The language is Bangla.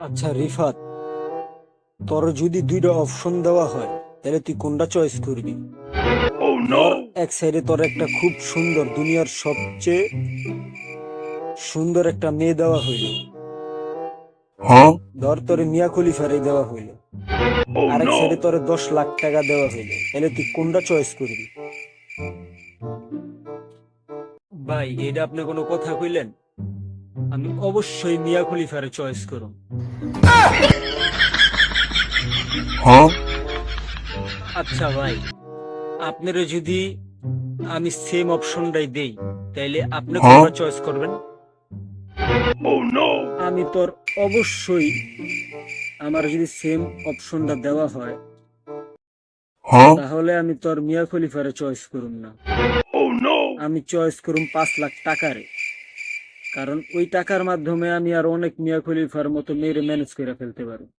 আচ্ছা রিফাত, তোর যদি দুইটা অপশন দেওয়া হয় তাহলে তুই কোনটা চয়েস করবি? ধর এক সাইডে তোর একটা খুব সুন্দর, দুনিয়ার সবচেয়ে সুন্দর একটা মেয়ে দেওয়া হইল, ধর তোর মিয়া খলিফারে দেওয়া হইল। আরেক সাইডে তোর 10 লাখ টাকা দেওয়া হইল, তাহলে তুই কোনটা চয়েস করবি? ভাই, এটা আপনি কোনো কথা কইলেন? আমি অবশ্যই মিয়া খলিফারে চয়েস করব। আচ্ছা ভাই, আপনারা যদি আমি সেম অপশনটাই দেই তাইলে আপনি কোনটা চয়েস করবেন? আমি তোর অবশ্যই, আমার যদি সেম অপশনটা দেওয়া হয় তাহলে আমি তোর মিয়া খলিফারে চয়েস করুম না। আমি চয়েস করুম 5 লাখ টাকারে। কারণ ওই টাকার মাধ্যমে আমি আর অনেক মিয়া খলিফার মতো মেয়েরে ম্যানেজ করে ফেলতে পারবো।